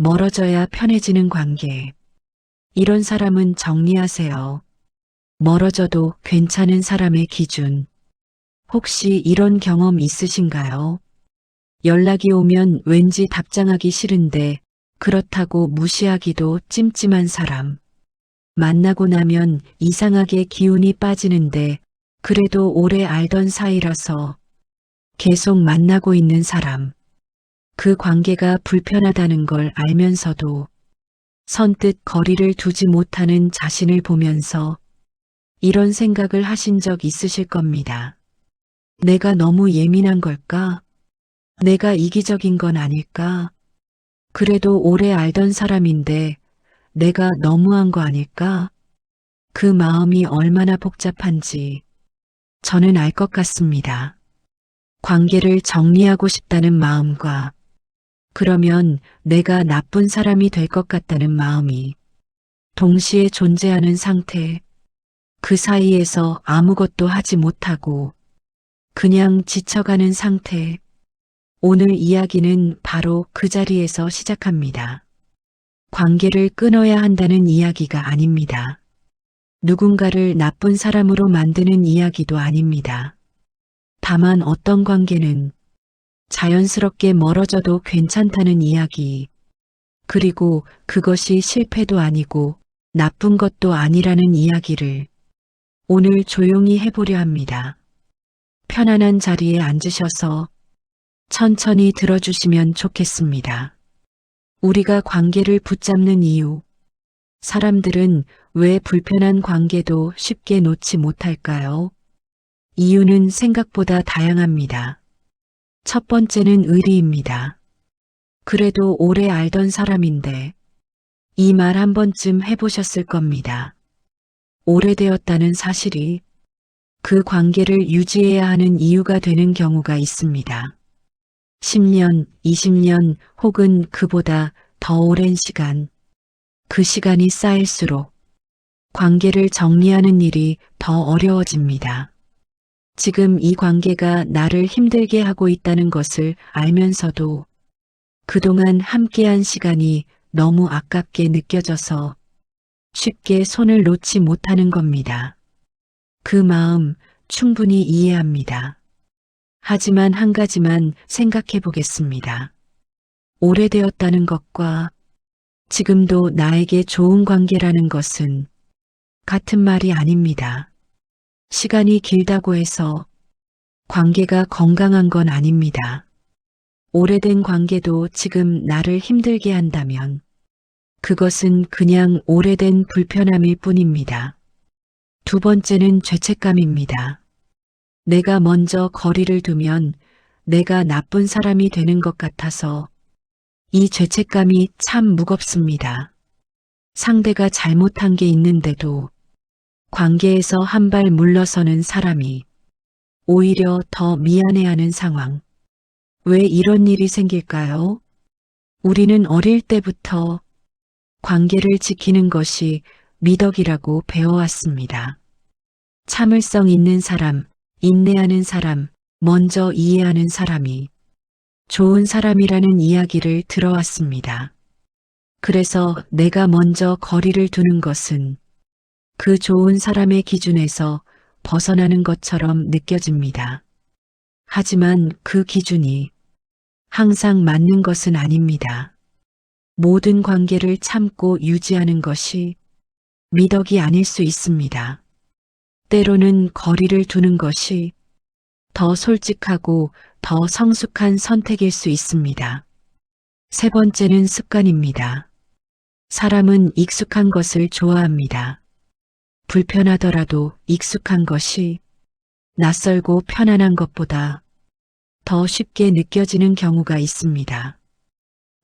멀어져야 편해지는 관계. 이런 사람은 정리하세요. 멀어져도 괜찮은 사람의 기준. 혹시 이런 경험 있으신가요? 연락이 오면 왠지 답장하기 싫은데 그렇다고 무시하기도 찜찜한 사람. 만나고 나면 이상하게 기운이 빠지는데 그래도 오래 알던 사이라서 계속 만나고 있는 사람. 그 관계가 불편하다는 걸 알면서도 선뜻 거리를 두지 못하는 자신을 보면서 이런 생각을 하신 적 있으실 겁니다. 내가 너무 예민한 걸까? 내가 이기적인 건 아닐까? 그래도 오래 알던 사람인데 내가 너무한 거 아닐까? 그 마음이 얼마나 복잡한지 저는 알 것 같습니다. 관계를 정리하고 싶다는 마음과 그러면 내가 나쁜 사람이 될 것 같다는 마음이 동시에 존재하는 상태, 그 사이에서 아무것도 하지 못하고 그냥 지쳐가는 상태. 오늘 이야기는 바로 그 자리에서 시작합니다. 관계를 끊어야 한다는 이야기가 아닙니다. 누군가를 나쁜 사람으로 만드는 이야기도 아닙니다. 다만 어떤 관계는 자연스럽게 멀어져도 괜찮다는 이야기, 그리고 그것이 실패도 아니고 나쁜 것도 아니라는 이야기를 오늘 조용히 해보려 합니다. 편안한 자리에 앉으셔서 천천히 들어주시면 좋겠습니다. 우리가 관계를 붙잡는 이유, 사람들은 왜 불편한 관계도 쉽게 놓지 못할까요? 이유는 생각보다 다양합니다. 첫 번째는 의리입니다. 그래도 오래 알던 사람인데 이 말 한 번쯤 해보셨을 겁니다. 오래되었다는 사실이 그 관계를 유지해야 하는 이유가 되는 경우가 있습니다. 10년, 20년 혹은 그보다 더 오랜 시간, 그 시간이 쌓일수록 관계를 정리하는 일이 더 어려워집니다. 지금 이 관계가 나를 힘들게 하고 있다는 것을 알면서도 그동안 함께한 시간이 너무 아깝게 느껴져서 쉽게 손을 놓지 못하는 겁니다. 그 마음 충분히 이해합니다. 하지만 한 가지만 생각해 보겠습니다. 오래되었다는 것과 지금도 나에게 좋은 관계라는 것은 같은 말이 아닙니다. 시간이 길다고 해서 관계가 건강한 건 아닙니다. 오래된 관계도 지금 나를 힘들게 한다면 그것은 그냥 오래된 불편함일 뿐입니다. 두 번째는 죄책감입니다. 내가 먼저 거리를 두면 내가 나쁜 사람이 되는 것 같아서 이 죄책감이 참 무겁습니다. 상대가 잘못한 게 있는데도 관계에서 한 발 물러서는 사람이 오히려 더 미안해하는 상황. 왜 이런 일이 생길까요? 우리는 어릴 때부터 관계를 지키는 것이 미덕이라고 배워왔습니다. 참을성 있는 사람, 인내하는 사람, 먼저 이해하는 사람이 좋은 사람이라는 이야기를 들어왔습니다. 그래서 내가 먼저 거리를 두는 것은 그 좋은 사람의 기준에서 벗어나는 것처럼 느껴집니다. 하지만 그 기준이 항상 맞는 것은 아닙니다. 모든 관계를 참고 유지하는 것이 미덕이 아닐 수 있습니다. 때로는 거리를 두는 것이 더 솔직하고 더 성숙한 선택일 수 있습니다. 세 번째는 습관입니다. 사람은 익숙한 것을 좋아합니다. 불편하더라도 익숙한 것이 낯설고 편안한 것보다 더 쉽게 느껴지는 경우가 있습니다.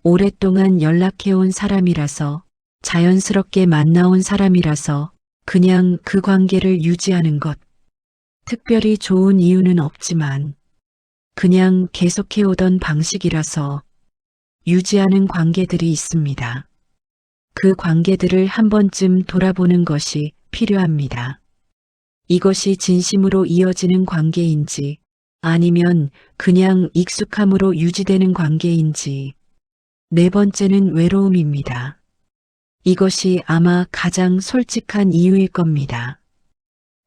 오랫동안 연락해온 사람이라서 자연스럽게 만나온 사람이라서 그냥 그 관계를 유지하는 것. 특별히 좋은 이유는 없지만 그냥 계속해오던 방식이라서 유지하는 관계들이 있습니다. 그 관계들을 한 번쯤 돌아보는 것이 필요합니다. 이것이 진심으로 이어지는 관계인지 아니면 그냥 익숙함으로 유지되는 관계인지 네 번째는 외로움입니다. 이것이 아마 가장 솔직한 이유일 겁니다.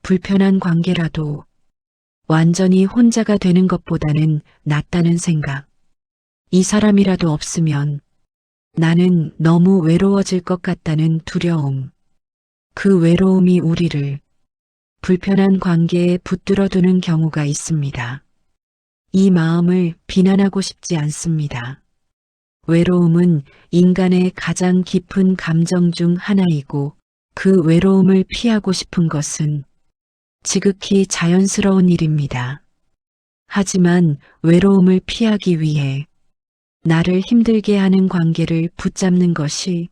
불편한 관계라도 완전히 혼자가 되는 것보다는 낫다는 생각. 이 사람이라도 없으면 나는 너무 외로워질 것 같다는 두려움. 그 외로움이 우리를 불편한 관계에 붙들어 두는 경우가 있습니다. 이 마음을 비난하고 싶지 않습니다. 외로움은 인간의 가장 깊은 감정 중 하나이고 그 외로움을 피하고 싶은 것은 지극히 자연스러운 일입니다. 하지만 외로움을 피하기 위해 나를 힘들게 하는 관계를 붙잡는 것이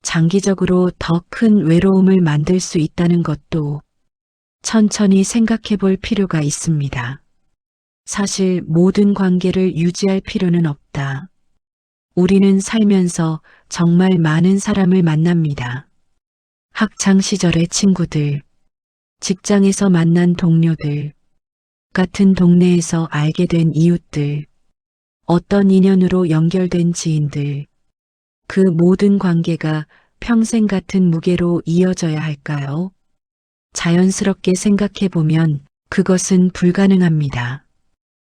장기적으로 더 큰 외로움을 만들 수 있다는 것도 천천히 생각해 볼 필요가 있습니다. 사실 모든 관계를 유지할 필요는 없다. 우리는 살면서 정말 많은 사람을 만납니다. 학창 시절의 친구들, 직장에서 만난 동료들, 같은 동네에서 알게 된 이웃들, 어떤 인연으로 연결된 지인들, 그 모든 관계가 평생 같은 무게로 이어져야 할까요? 자연스럽게 생각해 보면 그것은 불가능합니다.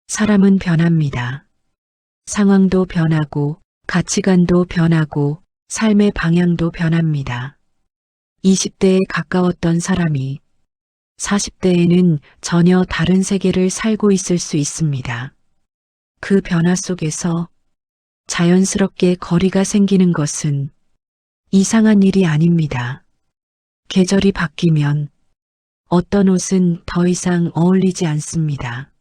사람은 변합니다. 상황도 변하고 가치관도 변하고 삶의 방향도 변합니다. 20대에 가까웠던 사람이 40대에는 전혀 다른 세계를 살고 있을 수 있습니다. 그 변화 속에서 자연스럽게 거리가 생기는 것은 이상한 일이 아닙니다. 계절이 바뀌면 어떤 옷은 더 이상 어울리지 않습니다.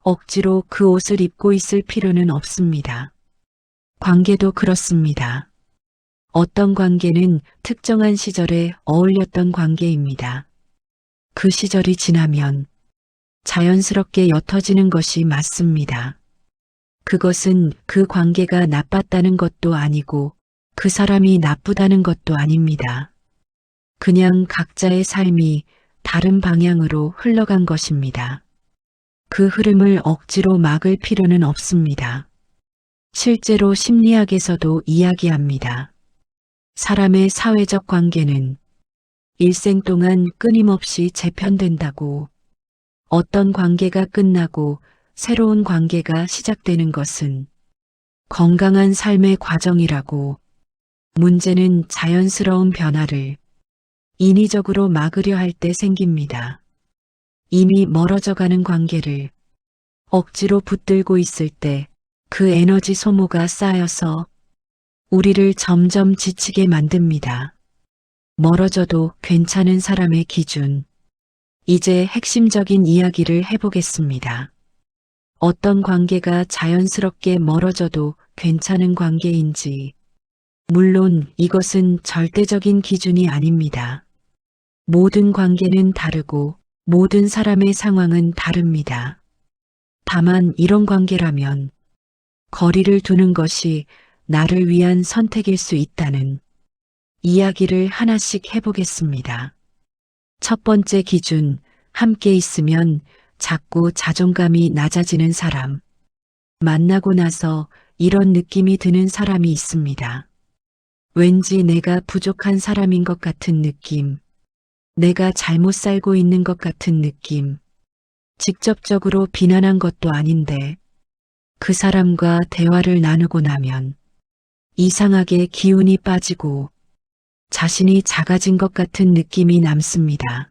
억지로 그 옷을 입고 있을 필요는 없습니다. 관계도 그렇습니다. 어떤 관계는 특정한 시절에 어울렸던 관계입니다. 그 시절이 지나면 자연스럽게 옅어지는 것이 맞습니다. 그것은 그 관계가 나빴다는 것도 아니고 그 사람이 나쁘다는 것도 아닙니다. 그냥 각자의 삶이 다른 방향으로 흘러간 것입니다. 그 흐름을 억지로 막을 필요는 없습니다. 실제로 심리학에서도 이야기합니다. 사람의 사회적 관계는 일생 동안 끊임없이 재편된다고. 어떤 관계가 끝나고 새로운 관계가 시작되는 것은 건강한 삶의 과정이라고. 문제는 자연스러운 변화를 인위적으로 막으려 할 때 생깁니다. 이미 멀어져가는 관계를 억지로 붙들고 있을 때 그 에너지 소모가 쌓여서 우리를 점점 지치게 만듭니다. 멀어져도 괜찮은 사람의 기준. 이제 핵심적인 이야기를 해보겠습니다. 어떤 관계가 자연스럽게 멀어져도 괜찮은 관계인지. 물론 이것은 절대적인 기준이 아닙니다. 모든 관계는 다르고 모든 사람의 상황은 다릅니다. 다만 이런 관계라면 거리를 두는 것이 나를 위한 선택일 수 있다는 이야기를 하나씩 해보겠습니다. 첫 번째 기준, 함께 있으면 자꾸 자존감이 낮아지는 사람. 만나고 나서 이런 느낌이 드는 사람이 있습니다. 왠지 내가 부족한 사람인 것 같은 느낌. 내가 잘못 살고 있는 것 같은 느낌. 직접적으로 비난한 것도 아닌데 그 사람과 대화를 나누고 나면 이상하게 기운이 빠지고 자신이 작아진 것 같은 느낌이 남습니다.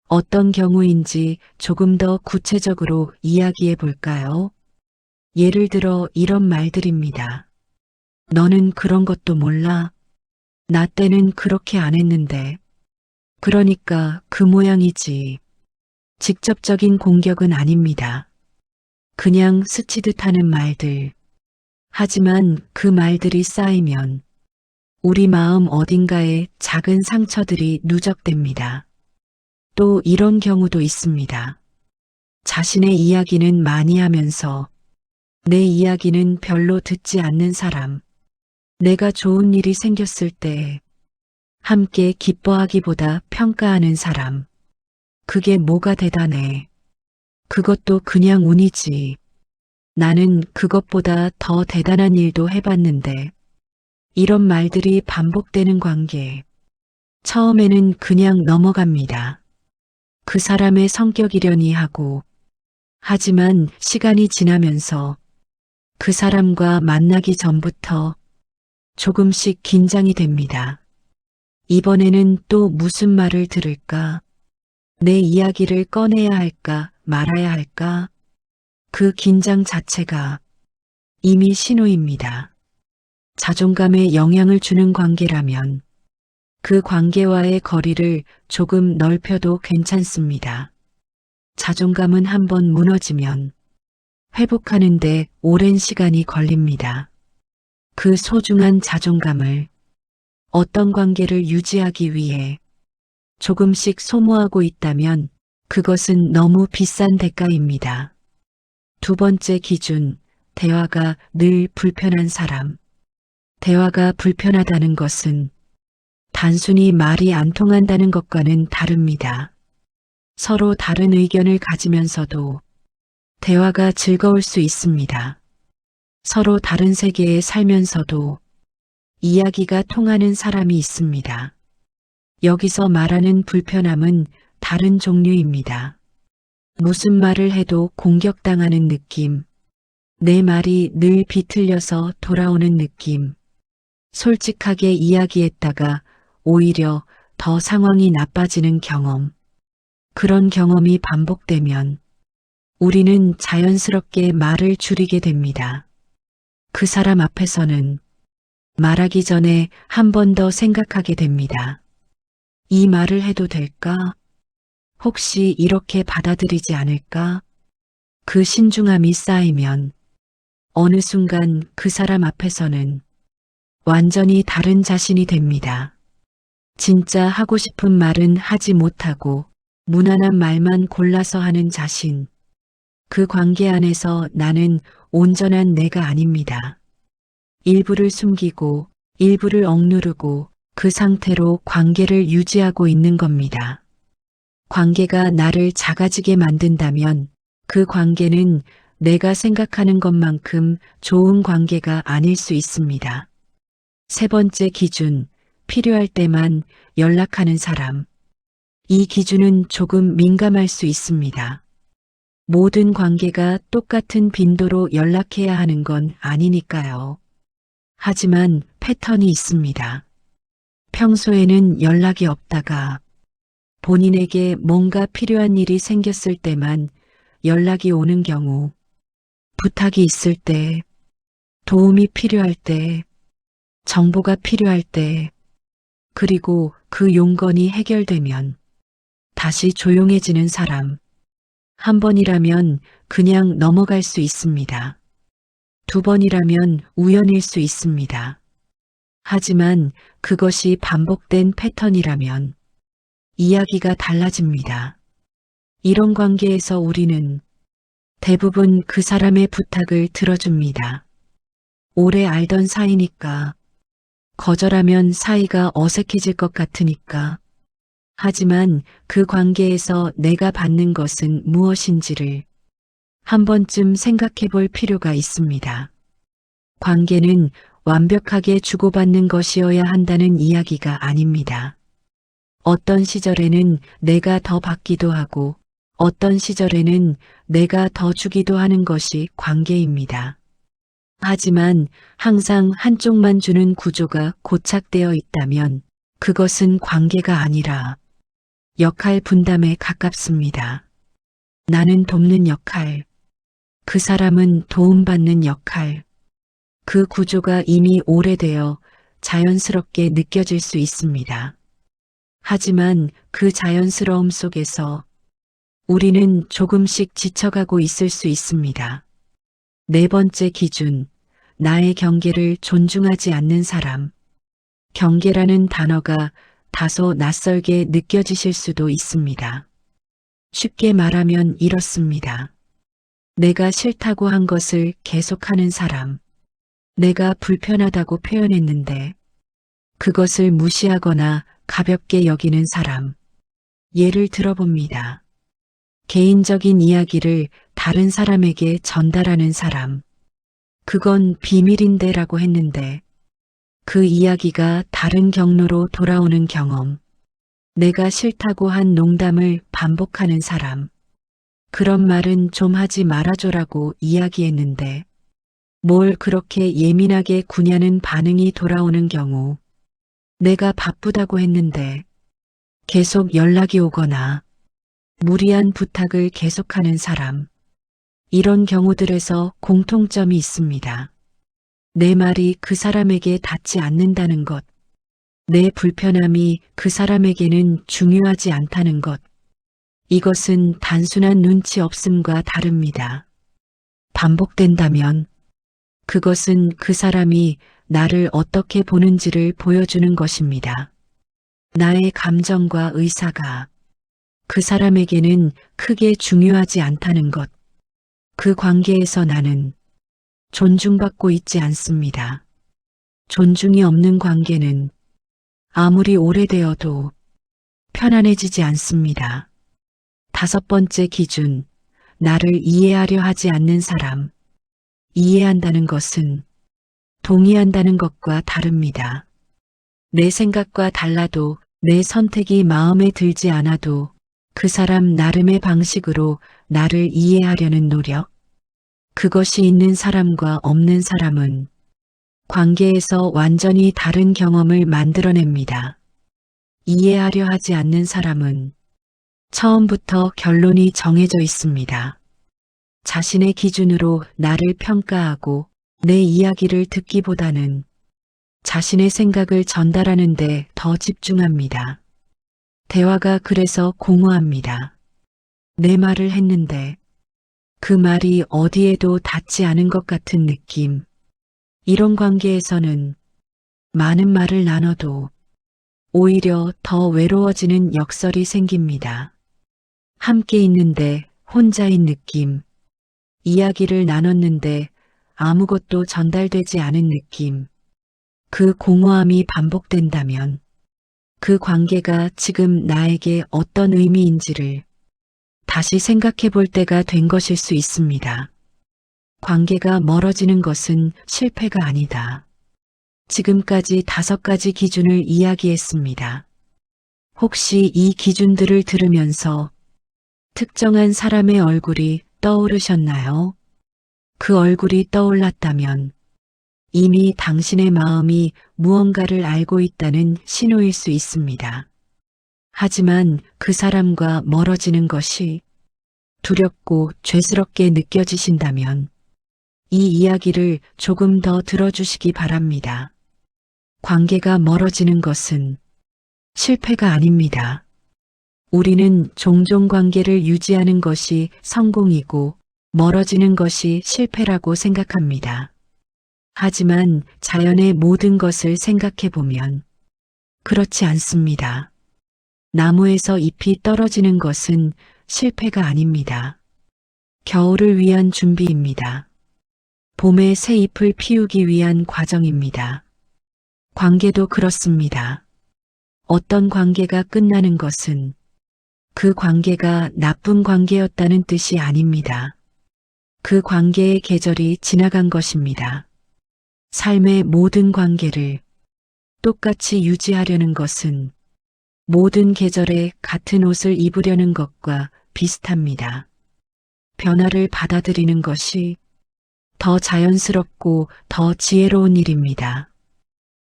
어떤 경우인지 조금 더 구체적으로 이야기해 볼까요? 예를 들어 이런 말들입니다. 너는 그런 것도 몰라? 나 때는 그렇게 안 했는데. 그러니까 그 모양이지. 직접적인 공격은 아닙니다. 그냥 스치듯 하는 말들. 하지만 그 말들이 쌓이면 우리 마음 어딘가에 작은 상처들이 누적됩니다. 또 이런 경우도 있습니다. 자신의 이야기는 많이 하면서 내 이야기는 별로 듣지 않는 사람. 내가 좋은 일이 생겼을 때 함께 기뻐하기보다 평가하는 사람. 그게 뭐가 대단해. 그것도 그냥 운이지. 나는 그것보다 더 대단한 일도 해봤는데 이런 말들이 반복되는 관계. 처음에는 그냥 넘어갑니다. 그 사람의 성격이려니 하고 하지만 시간이 지나면서 그 사람과 만나기 전부터 조금씩 긴장이 됩니다. 이번에는 또 무슨 말을 들을까? 내 이야기를 꺼내야 할까 말아야 할까? 그 긴장 자체가 이미 신호입니다. 자존감에 영향을 주는 관계라면 그 관계와의 거리를 조금 넓혀도 괜찮습니다. 자존감은 한번 무너지면 회복하는데 오랜 시간이 걸립니다. 그 소중한 자존감을 어떤 관계를 유지하기 위해 조금씩 소모하고 있다면 그것은 너무 비싼 대가입니다. 두 번째 기준, 대화가 늘 불편한 사람. 대화가 불편하다는 것은 단순히 말이 안 통한다는 것과는 다릅니다. 서로 다른 의견을 가지면서도 대화가 즐거울 수 있습니다. 서로 다른 세계에 살면서도 이야기가 통하는 사람이 있습니다. 여기서 말하는 불편함은 다른 종류입니다. 무슨 말을 해도 공격당하는 느낌, 내 말이 늘 비틀려서 돌아오는 느낌, 솔직하게 이야기했다가 오히려 더 상황이 나빠지는 경험. 그런 경험이 반복되면 우리는 자연스럽게 말을 줄이게 됩니다. 그 사람 앞에서는 말하기 전에 한 번 더 생각하게 됩니다. 이 말을 해도 될까? 혹시 이렇게 받아들이지 않을까? 그 신중함이 쌓이면 어느 순간 그 사람 앞에서는 완전히 다른 자신이 됩니다. 진짜 하고 싶은 말은 하지 못하고 무난한 말만 골라서 하는 자신. 그 관계 안에서 나는 온전한 내가 아닙니다. 일부를 숨기고 일부를 억누르고 그 상태로 관계를 유지하고 있는 겁니다. 관계가 나를 작아지게 만든다면 그 관계는 내가 생각하는 것만큼 좋은 관계가 아닐 수 있습니다. 세 번째 기준, 필요할 때만 연락하는 사람. 이 기준은 조금 민감할 수 있습니다. 모든 관계가 똑같은 빈도로 연락해야 하는 건 아니니까요. 하지만 패턴이 있습니다. 평소에는 연락이 없다가 본인에게 뭔가 필요한 일이 생겼을 때만 연락이 오는 경우, 부탁이 있을 때, 도움이 필요할 때, 정보가 필요할 때, 그리고 그 용건이 해결되면 다시 조용해지는 사람. 한 번이라면 그냥 넘어갈 수 있습니다. 두 번이라면 우연일 수 있습니다. 하지만 그것이 반복된 패턴이라면 이야기가 달라집니다. 이런 관계에서 우리는 대부분 그 사람의 부탁을 들어줍니다. 오래 알던 사이니까, 거절하면 사이가 어색해질 것 같으니까. 하지만 그 관계에서 내가 받는 것은 무엇인지를 한 번쯤 생각해 볼 필요가 있습니다. 관계는 완벽하게 주고받는 것이어야 한다는 이야기가 아닙니다. 어떤 시절에는 내가 더 받기도 하고 어떤 시절에는 내가 더 주기도 하는 것이 관계입니다. 하지만 항상 한쪽만 주는 구조가 고착되어 있다면 그것은 관계가 아니라 역할 분담에 가깝습니다. 나는 돕는 역할, 그 사람은 도움받는 역할. 그 구조가 이미 오래되어 자연스럽게 느껴질 수 있습니다. 하지만 그 자연스러움 속에서 우리는 조금씩 지쳐가고 있을 수 있습니다. 네 번째 기준, 나의 경계를 존중하지 않는 사람. 경계라는 단어가 다소 낯설게 느껴지실 수도 있습니다. 쉽게 말하면 이렇습니다. 내가 싫다고 한 것을 계속하는 사람. 내가 불편하다고 표현했는데 그것을 무시하거나 가볍게 여기는 사람. 예를 들어봅니다. 개인적인 이야기를 다른 사람에게 전달하는 사람. 그건 비밀인데라고 했는데 그 이야기가 다른 경로로 돌아오는 경험. 내가 싫다고 한 농담을 반복하는 사람. 그런 말은 좀 하지 말아줘라고 이야기했는데 뭘 그렇게 예민하게 구냐는 반응이 돌아오는 경우. 내가 바쁘다고 했는데 계속 연락이 오거나 무리한 부탁을 계속하는 사람. 이런 경우들에서 공통점이 있습니다. 내 말이 그 사람에게 닿지 않는다는 것. 내 불편함이 그 사람에게는 중요하지 않다는 것. 이것은 단순한 눈치 없음과 다릅니다. 반복된다면 그것은 그 사람이 나를 어떻게 보는지를 보여주는 것입니다. 나의 감정과 의사가 그 사람에게는 크게 중요하지 않다는 것. 그 관계에서 나는 존중받고 있지 않습니다. 존중이 없는 관계는 아무리 오래되어도 편안해지지 않습니다. 5번째 기준, 나를 이해하려 하지 않는 사람. 이해한다는 것은 동의한다는 것과 다릅니다. 내 생각과 달라도 내 선택이 마음에 들지 않아도 그 사람 나름의 방식으로 나를 이해하려는 노력. 그것이 있는 사람과 없는 사람은 관계에서 완전히 다른 경험을 만들어냅니다. 이해하려 하지 않는 사람은 처음부터 결론이 정해져 있습니다. 자신의 기준으로 나를 평가하고 내 이야기를 듣기보다는 자신의 생각을 전달하는 데 더 집중합니다. 대화가 그래서 공허합니다. 내 말을 했는데 그 말이 어디에도 닿지 않은 것 같은 느낌. 이런 관계에서는 많은 말을 나눠도 오히려 더 외로워지는 역설이 생깁니다. 함께 있는데 혼자인 느낌. 이야기를 나눴는데 아무것도 전달되지 않은 느낌. 그 공허함이 반복된다면 그 관계가 지금 나에게 어떤 의미인지를 다시 생각해 볼 때가 된 것일 수 있습니다. 관계가 멀어지는 것은 실패가 아니다. 지금까지 5가지 기준을 이야기했습니다. 혹시 이 기준들을 들으면서 특정한 사람의 얼굴이 떠오르셨나요? 그 얼굴이 떠올랐다면 이미 당신의 마음이 무언가를 알고 있다는 신호일 수 있습니다. 하지만 그 사람과 멀어지는 것이 두렵고 죄스럽게 느껴지신다면 이 이야기를 조금 더 들어주시기 바랍니다. 관계가 멀어지는 것은 실패가 아닙니다. 우리는 종종 관계를 유지하는 것이 성공이고 멀어지는 것이 실패라고 생각합니다. 하지만 자연의 모든 것을 생각해 보면 그렇지 않습니다. 나무에서 잎이 떨어지는 것은 실패가 아닙니다. 겨울을 위한 준비입니다. 봄에 새 잎을 피우기 위한 과정입니다. 관계도 그렇습니다. 어떤 관계가 끝나는 것은 그 관계가 나쁜 관계였다는 뜻이 아닙니다. 그 관계의 계절이 지나간 것입니다. 삶의 모든 관계를 똑같이 유지하려는 것은 모든 계절에 같은 옷을 입으려는 것과 비슷합니다. 변화를 받아들이는 것이 더 자연스럽고 더 지혜로운 일입니다.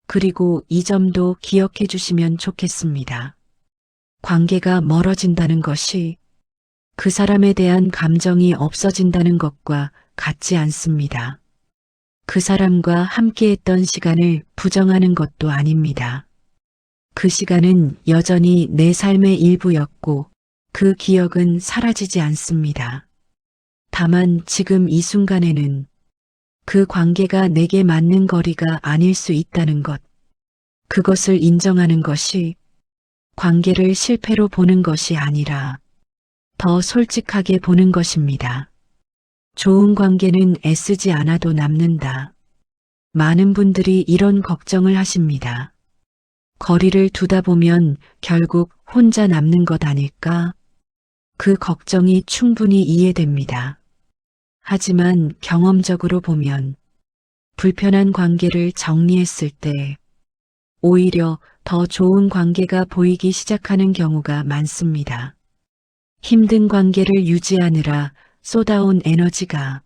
그리고 이 점도 기억해 주시면 좋겠습니다. 관계가 멀어진다는 것이 그 사람에 대한 감정이 없어진다는 것과 같지 않습니다. 그 사람과 함께했던 시간을 부정하는 것도 아닙니다. 그 시간은 여전히 내 삶의 일부였고 그 기억은 사라지지 않습니다. 다만 지금 이 순간에는 그 관계가 내게 맞는 거리가 아닐 수 있다는 것, 그것을 인정하는 것이 관계를 실패로 보는 것이 아니라 더 솔직하게 보는 것입니다. 좋은 관계는 애쓰지 않아도 남는다. 많은 분들이 이런 걱정을 하십니다. 거리를 두다 보면 결국 혼자 남는 것 아닐까? 그 걱정이 충분히 이해됩니다. 하지만 경험적으로 보면 불편한 관계를 정리했을 때 오히려 더 좋은 관계가 보이기 시작하는 경우가 많습니다. 힘든 관계를 유지하느라 쏟아온 에너지가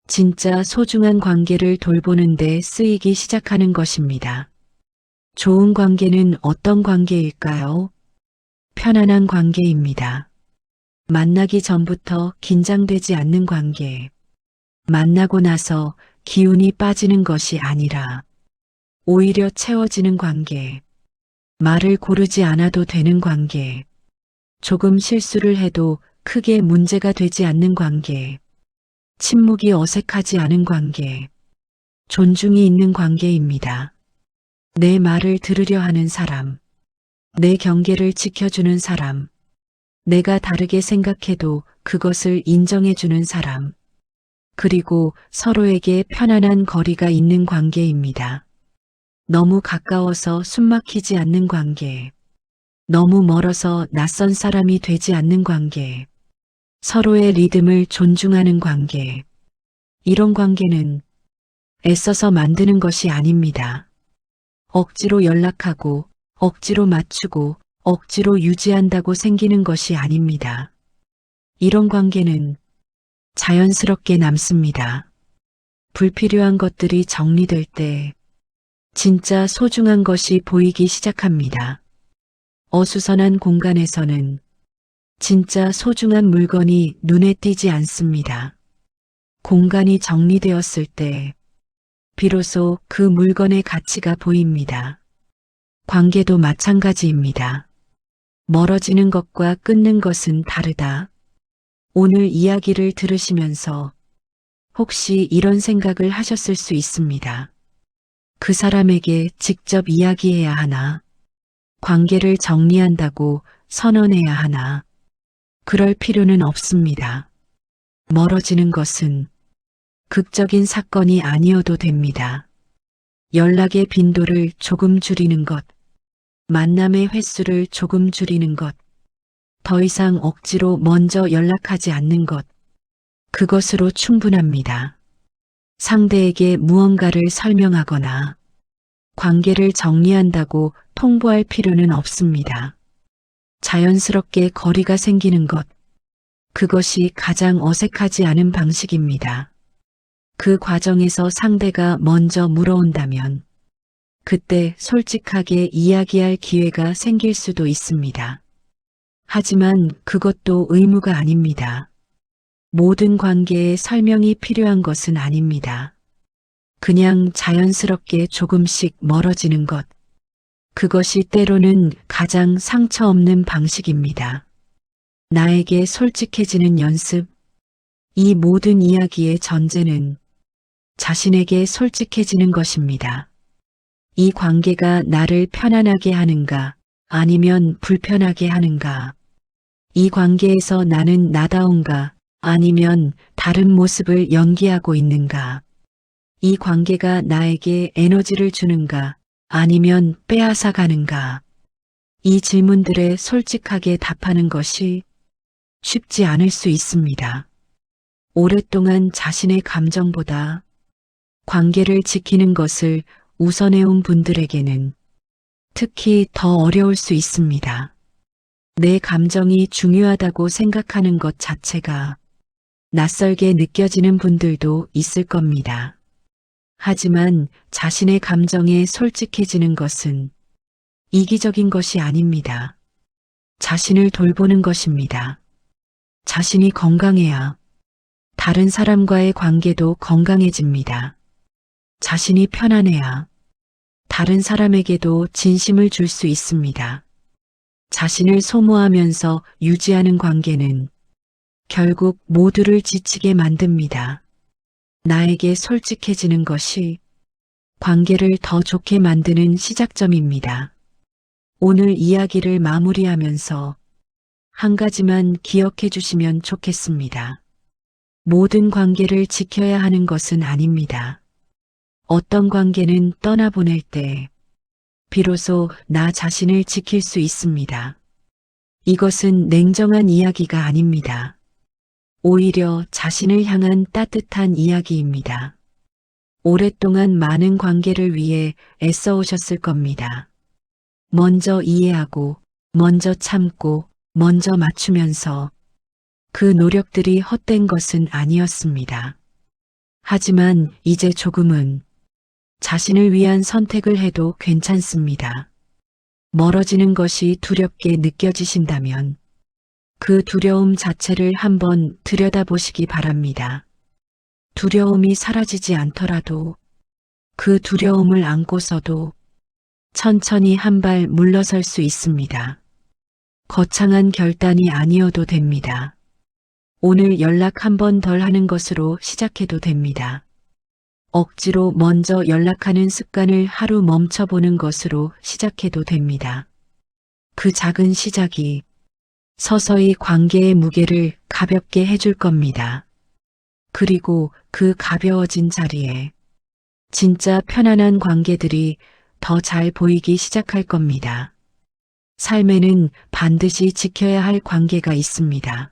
진짜 소중한 관계를 돌보는 데 쓰이기 시작하는 것입니다. 좋은 관계는 어떤 관계일까요? 편안한 관계입니다. 만나기 전부터 긴장되지 않는 관계. 만나고 나서 기운이 빠지는 것이 아니라 오히려 채워지는 관계. 말을 고르지 않아도 되는 관계. 조금 실수를 해도 크게 문제가 되지 않는 관계. 침묵이 어색하지 않은 관계. 존중이 있는 관계입니다. 내 말을 들으려 하는 사람. 내 경계를 지켜주는 사람. 내가 다르게 생각해도 그것을 인정해주는 사람. 그리고 서로에게 편안한 거리가 있는 관계입니다. 너무 가까워서 숨막히지 않는 관계. 너무 멀어서 낯선 사람이 되지 않는 관계. 서로의 리듬을 존중하는 관계. 이런 관계는 애써서 만드는 것이 아닙니다. 억지로 연락하고, 억지로 맞추고, 억지로 유지한다고 생기는 것이 아닙니다. 이런 관계는 자연스럽게 남습니다. 불필요한 것들이 정리될 때 진짜 소중한 것이 보이기 시작합니다. 어수선한 공간에서는 진짜 소중한 물건이 눈에 띄지 않습니다. 공간이 정리되었을 때 비로소 그 물건의 가치가 보입니다. 관계도 마찬가지입니다. 멀어지는 것과 끊는 것은 다르다. 오늘 이야기를 들으시면서 혹시 이런 생각을 하셨을 수 있습니다. 그 사람에게 직접 이야기해야 하나? 관계를 정리한다고 선언해야 하나? 그럴 필요는 없습니다. 멀어지는 것은 극적인 사건이 아니어도 됩니다. 연락의 빈도를 조금 줄이는 것, 만남의 횟수를 조금 줄이는 것, 더 이상 억지로 먼저 연락하지 않는 것, 그것으로 충분합니다. 상대에게 무언가를 설명하거나 관계를 정리한다고 통보할 필요는 없습니다. 자연스럽게 거리가 생기는 것, 그것이 가장 어색하지 않은 방식입니다. 그 과정에서 상대가 먼저 물어온다면 그때 솔직하게 이야기할 기회가 생길 수도 있습니다. 하지만 그것도 의무가 아닙니다. 모든 관계에 설명이 필요한 것은 아닙니다. 그냥 자연스럽게 조금씩 멀어지는 것. 그것이 때로는 가장 상처 없는 방식입니다. 나에게 솔직해지는 연습. 이 모든 이야기의 전제는 자신에게 솔직해지는 것입니다. 이 관계가 나를 편안하게 하는가, 아니면 불편하게 하는가? 이 관계에서 나는 나다운가, 아니면 다른 모습을 연기하고 있는가? 이 관계가 나에게 에너지를 주는가, 아니면 빼앗아 가는가? 이 질문들에 솔직하게 답하는 것이 쉽지 않을 수 있습니다. 오랫동안 자신의 감정보다 관계를 지키는 것을 우선해온 분들에게는 특히 더 어려울 수 있습니다. 내 감정이 중요하다고 생각하는 것 자체가 낯설게 느껴지는 분들도 있을 겁니다. 하지만 자신의 감정에 솔직해지는 것은 이기적인 것이 아닙니다. 자신을 돌보는 것입니다. 자신이 건강해야 다른 사람과의 관계도 건강해집니다. 자신이 편안해야 다른 사람에게도 진심을 줄 수 있습니다. 자신을 소모하면서 유지하는 관계는 결국 모두를 지치게 만듭니다. 나에게 솔직해지는 것이 관계를 더 좋게 만드는 시작점입니다. 오늘 이야기를 마무리하면서 한 가지만 기억해 주시면 좋겠습니다. 모든 관계를 지켜야 하는 것은 아닙니다. 어떤 관계는 떠나보낼 때 비로소 나 자신을 지킬 수 있습니다. 이것은 냉정한 이야기가 아닙니다. 오히려 자신을 향한 따뜻한 이야기입니다. 오랫동안 많은 관계를 위해 애써 오셨을 겁니다. 먼저 이해하고, 먼저 참고, 먼저 맞추면서 그 노력들이 헛된 것은 아니었습니다. 하지만 이제 조금은 자신을 위한 선택을 해도 괜찮습니다. 멀어지는 것이 두렵게 느껴지신다면 그 두려움 자체를 한번 들여다보시기 바랍니다. 두려움이 사라지지 않더라도 그 두려움을 안고서도 천천히 한 발 물러설 수 있습니다. 거창한 결단이 아니어도 됩니다. 오늘 연락 한 번 덜 하는 것으로 시작해도 됩니다. 억지로 먼저 연락하는 습관을 하루 멈춰보는 것으로 시작해도 됩니다. 그 작은 시작이 서서히 관계의 무게를 가볍게 해줄 겁니다. 그리고 그 가벼워진 자리에 진짜 편안한 관계들이 더 잘 보이기 시작할 겁니다. 삶에는 반드시 지켜야 할 관계가 있습니다.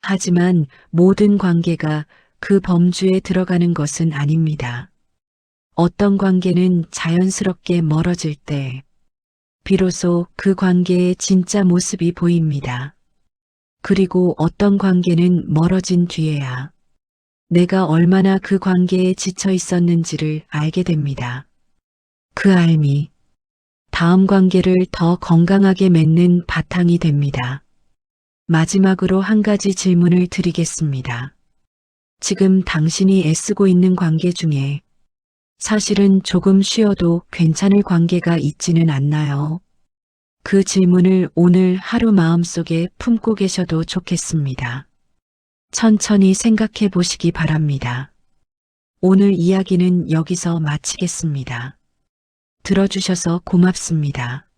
하지만 모든 관계가 그 범주에 들어가는 것은 아닙니다. 어떤 관계는 자연스럽게 멀어질 때 비로소 그 관계의 진짜 모습이 보입니다. 그리고 어떤 관계는 멀어진 뒤에야 내가 얼마나 그 관계에 지쳐 있었는지를 알게 됩니다. 그 알미, 다음 관계를 더 건강하게 맺는 바탕이 됩니다. 마지막으로 한 가지 질문을 드리겠습니다. 지금 당신이 애쓰고 있는 관계 중에 사실은 조금 쉬어도 괜찮을 관계가 있지는 않나요? 그 질문을 오늘 하루 마음속에 품고 계셔도 좋겠습니다. 천천히 생각해 보시기 바랍니다. 오늘 이야기는 여기서 마치겠습니다. 들어주셔서 고맙습니다.